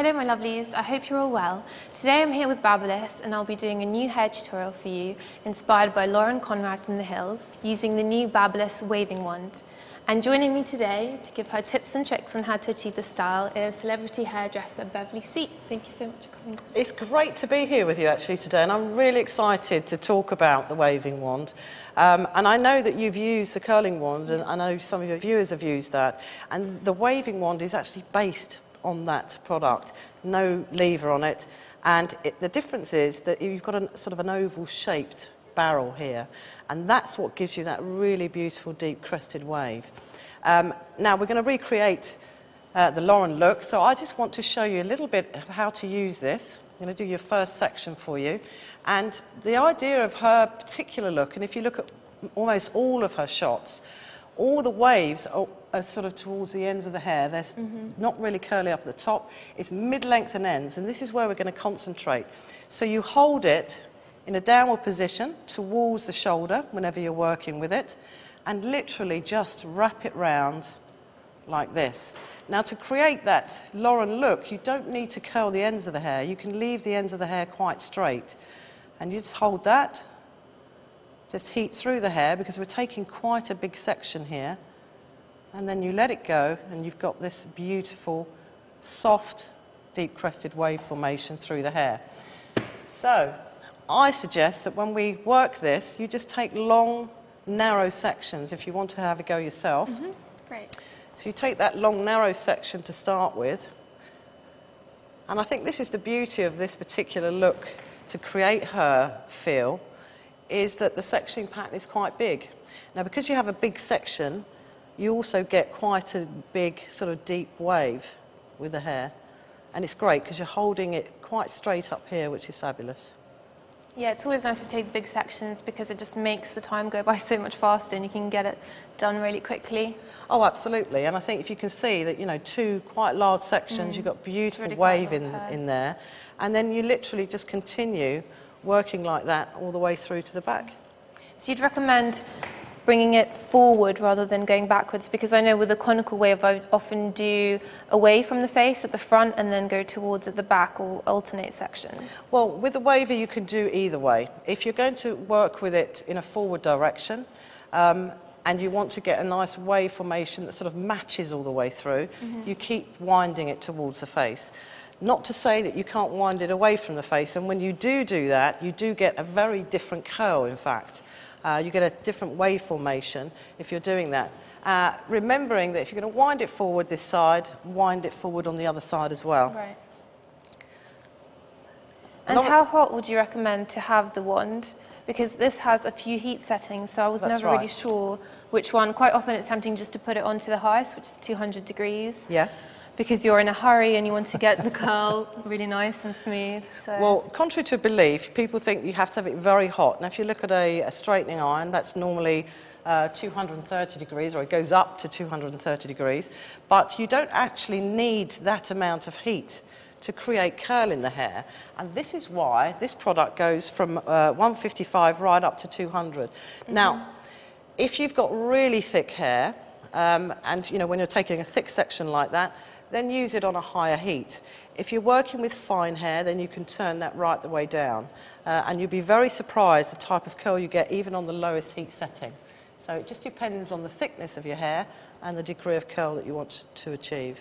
Hello my lovelies, I hope you're all well. Today I'm here with BaByliss and I'll be doing a new hair tutorial for you inspired by Lauren Conrad from the Hills using the new BaByliss waving wand. And joining me today to give her tips and tricks on how to achieve this style is celebrity hairdresser Beverly C. Thank you so much for coming. It's great to be here with you actually today, and I'm really excited to talk about the waving wand. And I know that you've used the curling wand, and I know some of your viewers have used that. And the waving wand is actually based on that product, no lever on it. And the difference is that you've got a sort of an oval shaped barrel here, and that's what gives you that really beautiful deep crested wave. Now we're going to recreate the Lauren look, so I just want to show you a little bit of how to use this. I'm going to do your first section for you, and the idea of her particular look, and if you look at almost all of her shots, all the waves are sort of towards the ends of the hair. They're not really curly up at the top. It's mid-length and ends, and this is where we're going to concentrate. So you hold it in a downward position towards the shoulder whenever you're working with it, and literally just wrap it round like this. Now, to create that Lauren look, you don't need to curl the ends of the hair. You can leave the ends of the hair quite straight. And you just hold that, just heat through the hair, because we're taking quite a big section here. And then you let it go, and you've got this beautiful, soft, deep crested wave formation through the hair. So I suggest that when we work this, you just take long, narrow sections if you want to have a go yourself. Great. So you take that long, narrow section to start with. And I think this is the beauty of this particular look to create her feel, is that the sectioning pattern is quite big. Now, because you have a big section, you also get quite a big sort of deep wave with the hair. And it's great because you're holding it quite straight up here, which is fabulous. Yeah, it's always nice to take big sections because it just makes the time go by so much faster and you can get it done really quickly. Oh, absolutely. And I think if you can see that, you know, two quite large sections, you've got beautiful really wave in there. And then you literally just continue working like that all the way through to the back. So you'd recommend bringing it forward rather than going backwards, because I know with a conical wave I often do away from the face at the front and then go towards at the back, or alternate sections. Well, with the waver you can do either way. If you're going to work with it in a forward direction and you want to get a nice wave formation that sort of matches all the way through, you keep winding it towards the face. Not to say that you can't wind it away from the face, and when you do that, you do get a very different curl, in fact. You get a different wave formation if you're doing that. Remembering that if you're going to wind it forward this side, wind it forward on the other side as well. Right. And how hot would you recommend to have the wand? Because this has a few heat settings, so I was never really sure which one. Quite often it's tempting just to put it onto the highest, which is 200 degrees. Yes. Because you're in a hurry and you want to get the curl really nice and smooth. So. Well, contrary to belief, people think you have to have it very hot. Now, if you look at a straightening iron, that's normally 230 degrees, or it goes up to 230 degrees. But you don't actually need that amount of heat to create curl in the hair. And this is why this product goes from 155 right up to 200. Now, if you've got really thick hair, and you know, when you're taking a thick section like that, then use it on a higher heat. If you're working with fine hair, then you can turn that right the way down. And you'll be very surprised the type of curl you get even on the lowest heat setting. So it just depends on the thickness of your hair and the degree of curl that you want to achieve.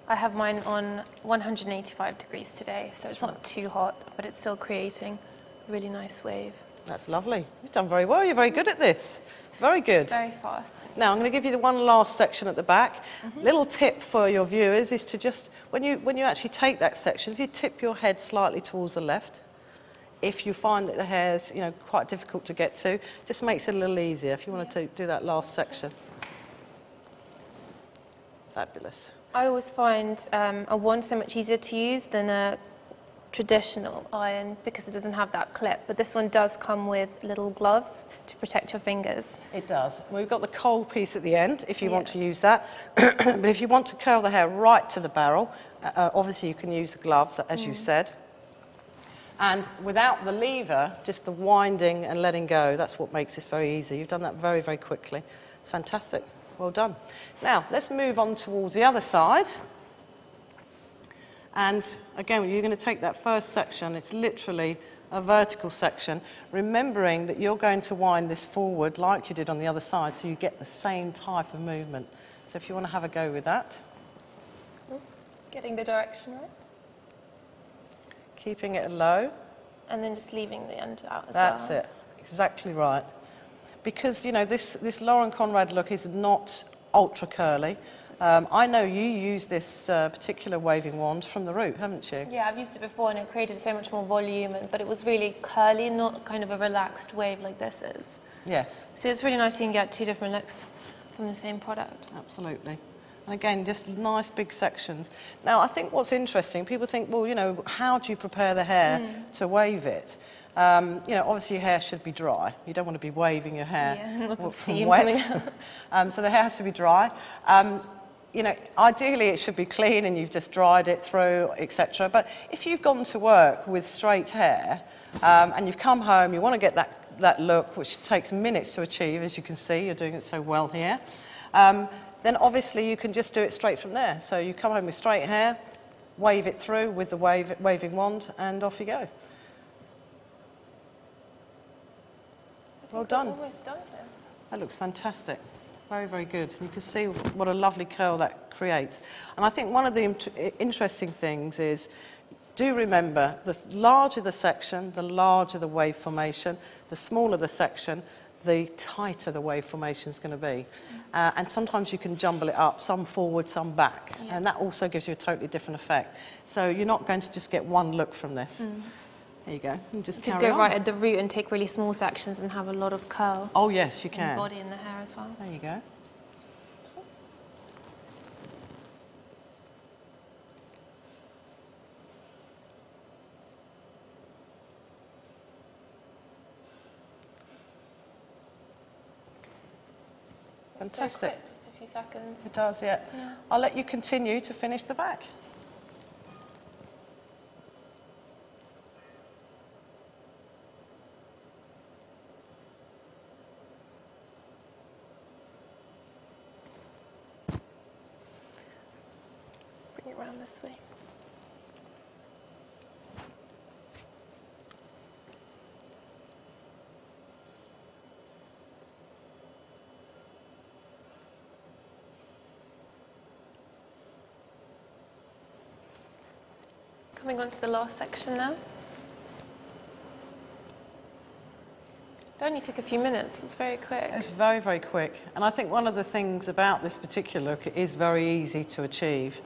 I have mine on 185 degrees today, so it's not too hot, but it's still creating a really nice wave. That's lovely. You've done very well. You're very good at this. Very good. It's very fast. Now I'm going to give you the one last section at the back. Little tip for your viewers is to just, when you actually take that section, if you tip your head slightly towards the left, if you find that the hair's, you know, quite difficult to get to, just makes it a little easier if you want to do that last section. Fabulous. I always find a wand so much easier to use than a traditional iron because it doesn't have that clip, but this one does come with little gloves to protect your fingers. It does. We've got the cold piece at the end if you want to use that, but if you want to curl the hair right to the barrel, obviously you can use the gloves, as you said. And without the lever, just the winding and letting go, that's what makes this very easy. You've done that very, very quickly. It's fantastic. Well done. Now, let's move on towards the other side. And again, you're going to take that first section, it's literally a vertical section, remembering that you're going to wind this forward like you did on the other side, so you get the same type of movement. So if you want to have a go with that. Getting the direction right. Keeping it low. And then just leaving the end out as well. That's it, exactly right. Because, you know, this Lauren Conrad look is not ultra curly. I know you use this particular waving wand from the root, haven't you? Yeah, I've used it before and it created so much more volume, but it was really curly, not kind of a relaxed wave like this is. Yes. So it's really nice you can get two different looks from the same product. Absolutely. And again, just nice big sections. Now, I think what's interesting, people think, well, you know, how do you prepare the hair to wave it? You know, obviously your hair should be dry. You don't want to be waving your hair lots of from steam wet. coming out. So the hair has to be dry. You know, ideally it should be clean and you've just dried it through, etc. But if you've gone to work with straight hair and you've come home, you want to get that look, which takes minutes to achieve, as you can see, you're doing it so well here, then obviously you can just do it straight from there. So you come home with straight hair, wave it through with the waving wand, and off you go. Well done. Almost done here. That looks fantastic. Very, very good. And you can see what a lovely curl that creates. And I think one of the interesting things is, do remember, the larger the section, the larger the wave formation, the smaller the section, the tighter the wave formation is going to be. And sometimes you can jumble it up, some forward, some back. Yeah. And that also gives you a totally different effect. So you're not going to just get one look from this. There you go. You just could go right at the root and take really small sections and have a lot of curl. Oh, yes, you can. In the body and the hair as well. There you go. Fantastic. So quick, just a few seconds. It does, yeah. I'll let you continue to finish the back. Bring it around this way. Coming on to the last section now. It only took a few minutes, it was very quick. It's very, very quick. And I think one of the things about this particular look, it is very easy to achieve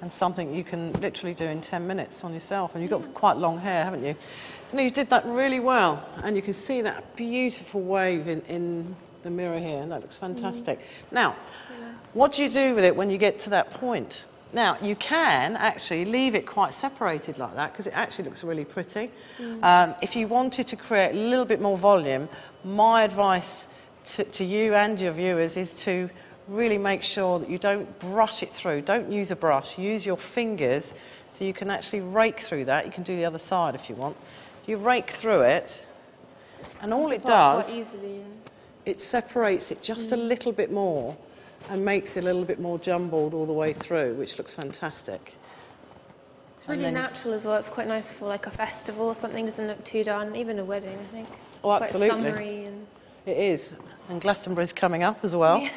and something you can literally do in 10 minutes on yourself. And you've got quite long hair, haven't you? You know, you did that really well. And you can see that beautiful wave in the mirror here. And that looks fantastic. Now, what do you do with it when you get to that point? Now, you can actually leave it quite separated like that because it actually looks really pretty. If you wanted to create a little bit more volume, my advice to you and your viewers is to really make sure that you don't brush it through. Don't use a brush. Use your fingers so you can actually rake through that. You can do the other side if you want. You rake through it, and all it does, it separates it just a little bit more and makes it a little bit more jumbled all the way through, which looks fantastic. It's really natural as well. It's quite nice for like a festival or something. Doesn't look too done. Even a wedding, I think. Oh, absolutely. Quite summery and... It is. And Glastonbury's coming up as well. Yeah.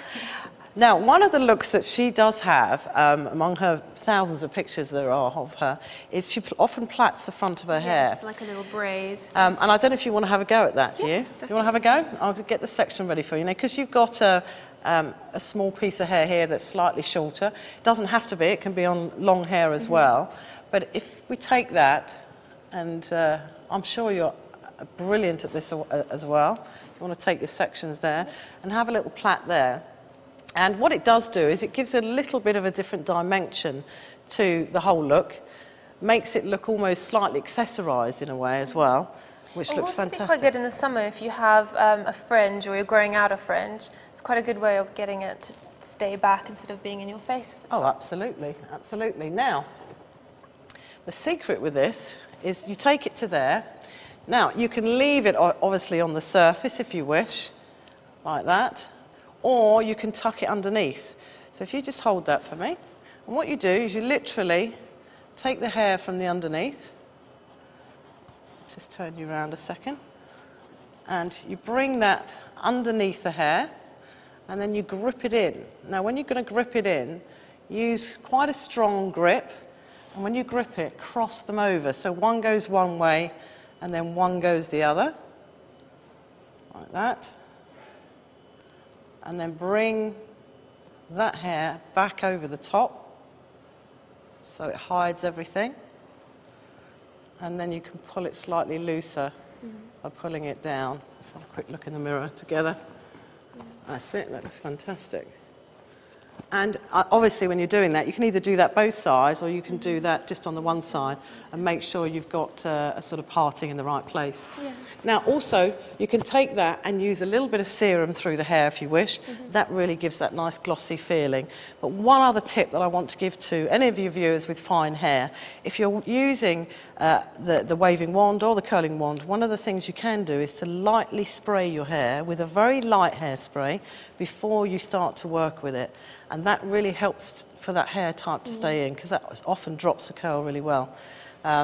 Now, one of the looks that she does have, among her thousands of pictures there are of her, is she often plaits the front of her hair. It's like a little braid. And I don't know if you want to have a go at that, do you? Definitely. You want to have a go? I'll get the section ready for you now, because you've got a small piece of hair here that's slightly shorter. It doesn't have to be, it can be on long hair as well. But if we take that, and I'm sure you're brilliant at this as well. You want to take your sections there and have a little plait there. And what it does do is it gives a little bit of a different dimension to the whole look, makes it look almost slightly accessorised in a way as well, which looks fantastic. It's quite good in the summer if you have a fringe or you're growing out a fringe. It's quite a good way of getting it to stay back instead of being in your face. Oh, absolutely, absolutely. Now, the secret with this is you take it to there. Now, you can leave it obviously on the surface if you wish, like that, or you can tuck it underneath. So if you just hold that for me, and what you do is you literally take the hair from the underneath. Just turn you around a second. And you bring that underneath the hair, and then you grip it in. Now, when you're going to grip it in, use quite a strong grip, and when you grip it, cross them over. So one goes one way, and then one goes the other, like that. And then bring that hair back over the top, so it hides everything. And then you can pull it slightly looser by pulling it down. Let's have a quick look in the mirror together. That's it, that looks fantastic. And obviously when you're doing that, you can either do that both sides or you can do that just on the one side and make sure you've got a sort of parting in the right place. Yeah. Now also, you can take that and use a little bit of serum through the hair if you wish. That really gives that nice glossy feeling. But one other tip that I want to give to any of your viewers with fine hair, if you're using the waving wand or the curling wand, one of the things you can do is to lightly spray your hair with a very light hairspray before you start to work with it. And that really helps for that hair type to stay in, because that often drops the curl really well.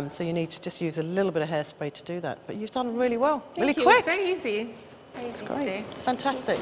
So you need to just use a little bit of hairspray to do that. But you've done really well, really quick. It's very easy. Very easy to do. It's fantastic.